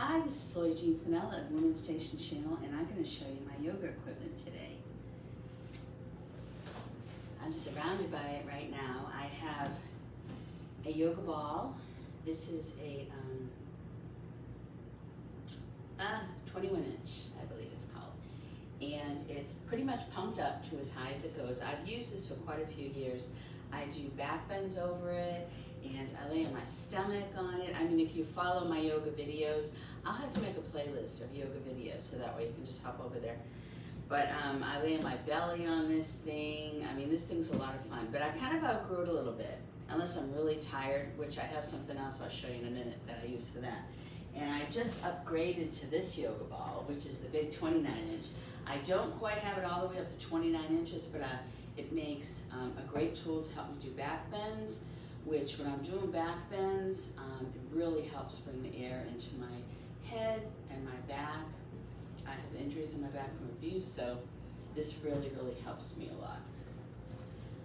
Hi, this is Lori Jean Finella of Women's Station Channel, and I'm going to show you my yoga equipment today. I'm surrounded by it right now. I have a yoga ball. This is a 21 inch, I believe it's called. And it's pretty much pumped up to as high as it goes. I've used this for quite a few years. I do back bends over it, and I lay on my stomach on it. I mean, if you follow my yoga videos, I'll have to make a playlist of yoga videos so that way you can just hop over there. But I lay on my belly on this thing. I mean, this thing's a lot of fun, but I kind of outgrew it a little bit, unless I'm really tired, which I have something else I'll show you in a minute that I use for that. And I just upgraded to this yoga ball, which is the big 29 inch. I don't quite have it all the way up to 29 inches, but it makes a great tool to help me do back bends, which when I'm doing back bends, it really helps bring the air into my head and my back. I have injuries in my back from abuse, so this really, really helps me a lot.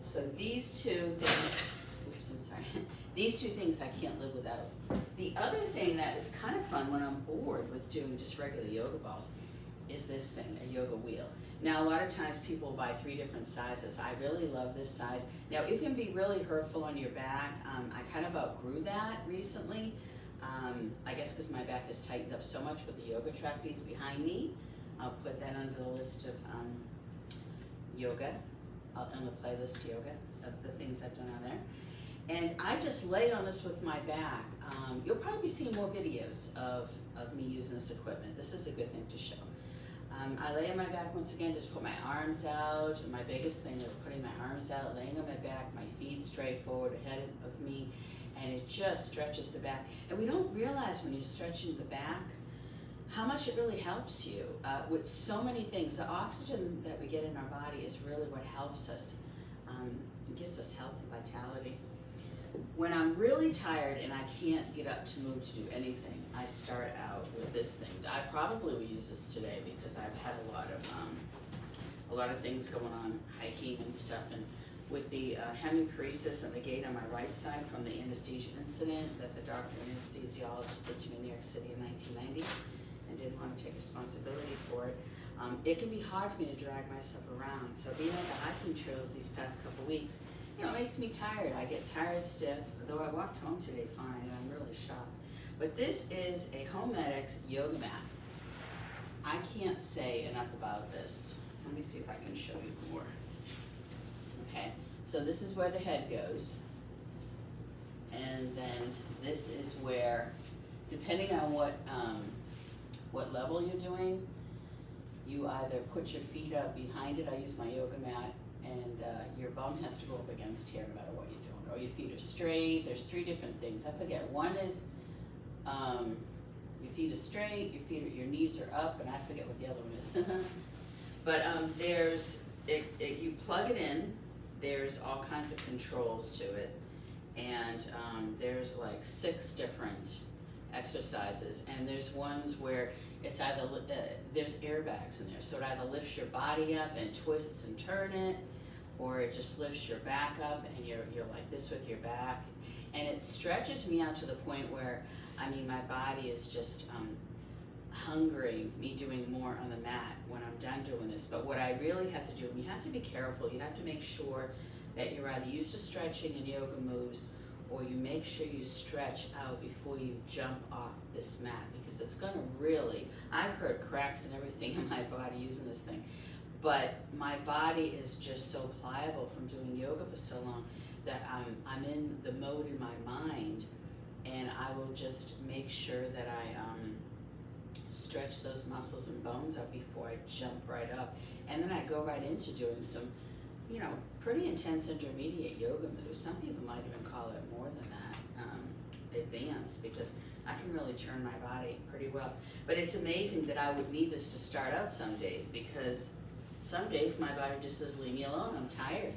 So these two things, oops, I'm sorry. These two things I can't live without. The other thing that is kind of fun when I'm bored with doing just regular yoga balls is this thing, a yoga wheel. Now, a lot of times people buy 3 different sizes. I really love this size. Now, it can be really hurtful on your back. I kind of outgrew that recently. I guess because my back is tightened up so much with the yoga trapeze behind me. I'll put that under the list of yoga, on the playlist yoga of the things I've done on there. And I just lay on this with my back. You'll probably be seeing more videos of me using this equipment. This is a good thing to show. I lay on my back once again, just put my arms out. And my biggest thing is putting my arms out, laying on my back, my feet straight forward ahead of me, and it just stretches the back. And we don't realize when you're stretching the back how much it really helps you with so many things. The oxygen that we get in our body is really what helps us. It gives us health and vitality. When I'm really tired and I can't get up to move to do anything, I start out with this thing. I probably will use this today because I've had a lot of things going on, hiking and stuff, and with the hemiparesis and the gait on my right side from the anesthesia incident that the doctor anesthesiologist did to me in New York City in 1990 and didn't want to take responsibility for it. It can be hard for me to drag myself around. So being on the hiking trails these past couple weeks, it makes me tired. I get tired, stiff, though I walked home today fine, and I'm really shocked. But this is a Homedics yoga mat. I can't say enough about this. Let me see if I can show you more. Okay, so this is where the head goes. And then this is where, depending on what level you're doing, you either put your feet up behind it. I use my yoga mat, and your bum has to go up against here no matter what you're doing. Or your feet are straight. There's 3 different things. I forget. One is your feet are straight, your knees are up, and I forget what the other one is. But you plug it in. There's all kinds of controls to it, and there's like 6 different exercises, and there's ones where it's either there's airbags in there, so it either lifts your body up and twists and turn it, or it just lifts your back up and you're like this with your back, and it stretches me out to the point where my body is just hungering me doing more on the mat when I'm done doing this. But what I really have to do, and you have to be careful, you have to make sure that you're either used to stretching and yoga moves, or you make sure you stretch out before you jump off this mat, because it's gonna really, I've heard cracks and everything in my body using this thing, but my body is just so pliable from doing yoga for so long that I'm in the mode in my mind, and I will just make sure that I stretch those muscles and bones up before I jump right up. And then I go right into doing some, pretty intense intermediate yoga moves. Some people might even call it more than that, advanced, because I can really turn my body pretty well. But it's amazing that I would need this to start out some days, because some days my body just says, leave me alone, I'm tired.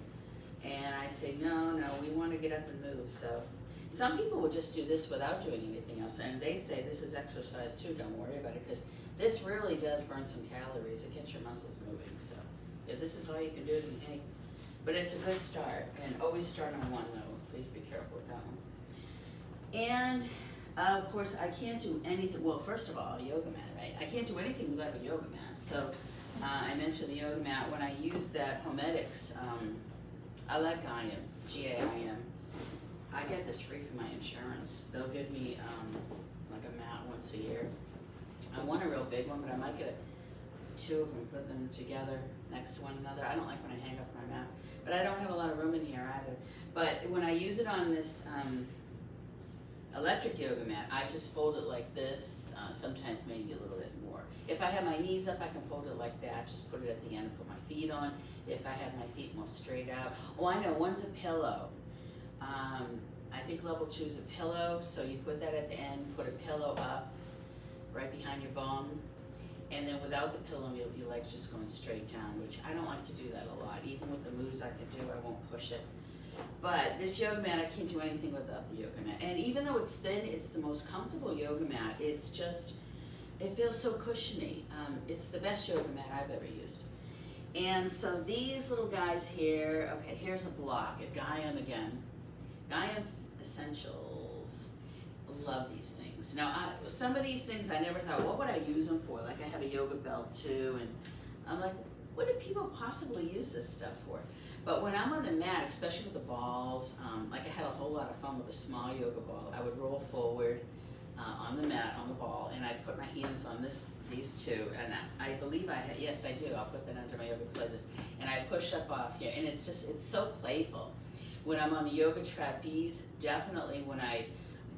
And I say, no, we want to get up and move. So some people will just do this without doing anything else, and they say this is exercise too, don't worry about it, because this really does burn some calories. It gets your muscles moving. So if this is all you can do, then hey. But it's a good start, and always start on one though. Please be careful with that one. And Of course, I can't do anything, well, first of all, a yoga mat, right? I can't do anything without a yoga mat. So I mentioned the yoga mat. When I use that Homedics, I like GAIM, G-A-I-M. I get this free from my insurance. They'll give me like a mat once a year. I want a real big one, but I might get two of them, put them together next to one another. I don't like when I hang off my mat, but I don't have a lot of room in here either. But when I use it on this electric yoga mat, I just fold it like this, sometimes maybe a little bit more. If I have my knees up, I can fold it like that, just put it at the end and put my feet on. If I have my feet more straight out. Oh, I know, one's a pillow. I think level 2 is a pillow, so you put that at the end, put a pillow up right behind your bum, and then without the pillow, your leg's just going straight down, which I don't like to do that a lot. Even with the moves I can do, I won't push it. But this yoga mat, I can't do anything without the yoga mat. And even though it's thin, it's the most comfortable yoga mat. It's just, it feels so cushiony. It's the best yoga mat I've ever used. And so these little guys here, okay, here's a block, a GAIM again. GAIM Essentials. Love these things. Now, some of these things I never thought, what would I use them for? Like I have a yoga belt too, and I'm like, what do people possibly use this stuff for? But when I'm on the mat, especially with the balls, like I had a whole lot of fun with a small yoga ball. I would roll forward on the mat, on the ball, and I'd put my hands on these two, and I believe I had, yes I do, I'll put that under my yoga play this, and I push up off here, and it's just, it's so playful. When I'm on the yoga trapeze, definitely when I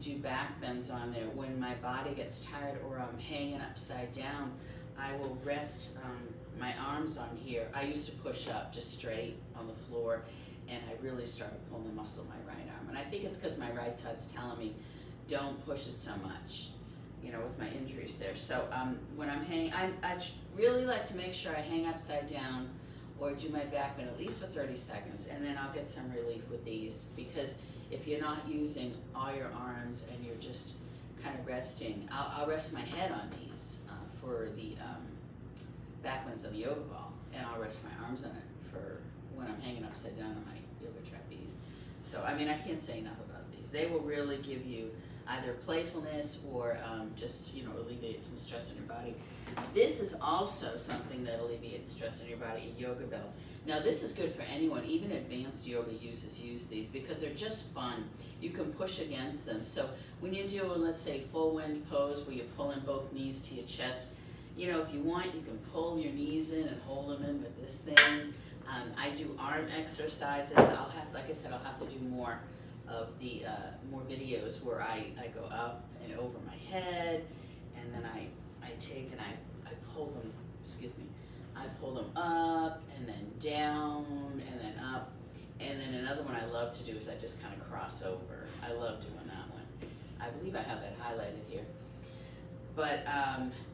do back bends on there, when my body gets tired or I'm hanging upside down, I will rest my arms on here. I used to push up just straight on the floor, and I really started pulling the muscle in my right arm. And I think it's because my right side's telling me, don't push it so much, you know, with my injuries there. So when I'm hanging, I really like to make sure I hang upside down or do my back bend at least for 30 seconds, and then I'll get some relief with these, because if you're not using all your arms and you're just kind of resting, I'll rest my head on these for the back bends on the yoga ball, and I'll rest my arms on it for when I'm hanging upside down on my yoga trapeze. So, I mean, I can't say enough about these. They will really give you either playfulness or just, you know, alleviate some stress in your body. This is also something that alleviates stress in your body, a yoga belt. Now this is good for anyone, even advanced yoga users use these because they're just fun. You can push against them. So when you do, let's say, full wind pose where you pull in both knees to your chest, you know, if you want, you can pull your knees in and hold them in with this thing. I do arm exercises. I'll have, like I said, I'll have to do more of the more videos where I go up and over my head, and then I take and I pull them, excuse me, I pull them up and then down and then up. And then another one I love to do is I just kind of cross over. I love doing that one. I believe I have that highlighted here. But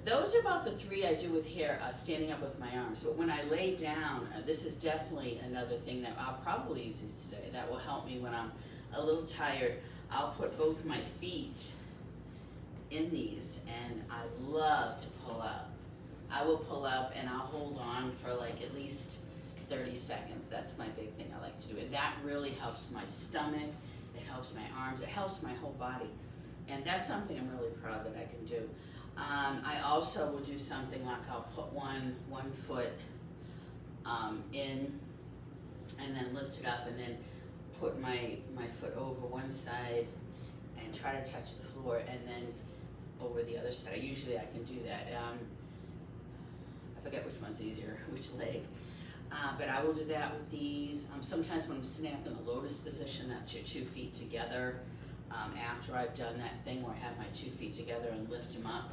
those are about the three I do with here, standing up with my arms. But when I lay down, this is definitely another thing that I'll probably use this today. That will help me when I'm a little tired. I'll put both my feet in these, and I love to pull up. I will pull up and I'll hold on for like at least 30 seconds. That's my big thing I like to do. And that really helps my stomach, it helps my arms, it helps my whole body. And that's something I'm really proud that I can do. I also will do something like I'll put one foot in and then lift it up, and then put my foot over one side and try to touch the floor, and then over the other side. Usually I can do that. I forget which one's easier, which leg. But I will do that with these. Sometimes when I'm sitting up in the lotus position, that's your 2 feet together. After I've done that thing where I have my 2 feet together and lift them up,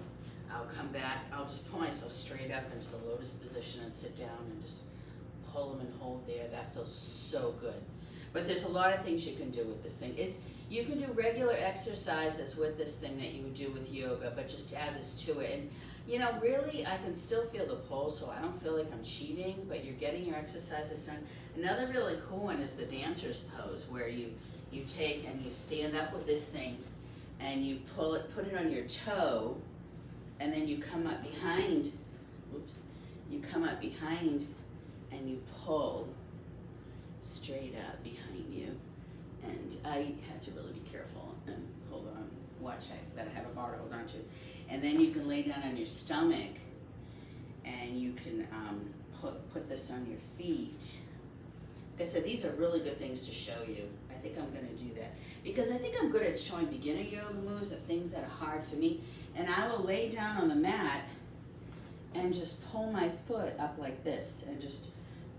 I'll come back, I'll just pull myself straight up into the lotus position and sit down and just pull them and hold there. That feels so good. But there's a lot of things you can do with this thing. You can do regular exercises with this thing that you would do with yoga, but just add this to it. And you know, really, I can still feel the pull, so I don't feel like I'm cheating, but you're getting your exercises done. Another really cool one is the dancer's pose, where you take and you stand up with this thing and you pull it, put it on your toe, and then you come up behind, you come up behind and you pull straight up behind you. And I have to really be careful and hold on watch that I have a bar to hold on to. And then you can lay down on your stomach, and you can put this on your feet. Like I said, these are really good things to show you. I think I'm going to do that because I think I'm good at showing beginner yoga moves of things that are hard for me. And I will lay down on the mat and just pull my foot up like this and just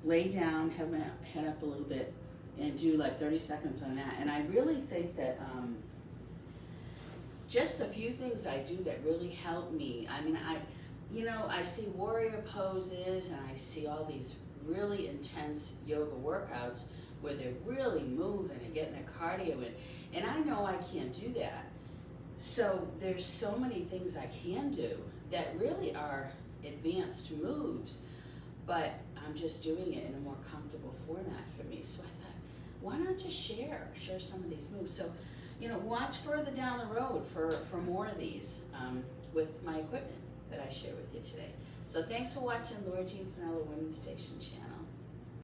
lay down, have my head up a little bit, and do like 30 seconds on that. And I really think that just a few things I do that really help me. I mean, I see warrior poses, and I see all these really intense yoga workouts where they're really moving and getting their cardio in. And I know I can't do that. So there's so many things I can do that really are advanced moves, but I'm just doing it in a more comfortable format for me. So I thought, why not just share some of these moves? So, watch further down the road for more of these with my equipment that I share with you today. So thanks for watching Laura Jean Finella Women's Station channel.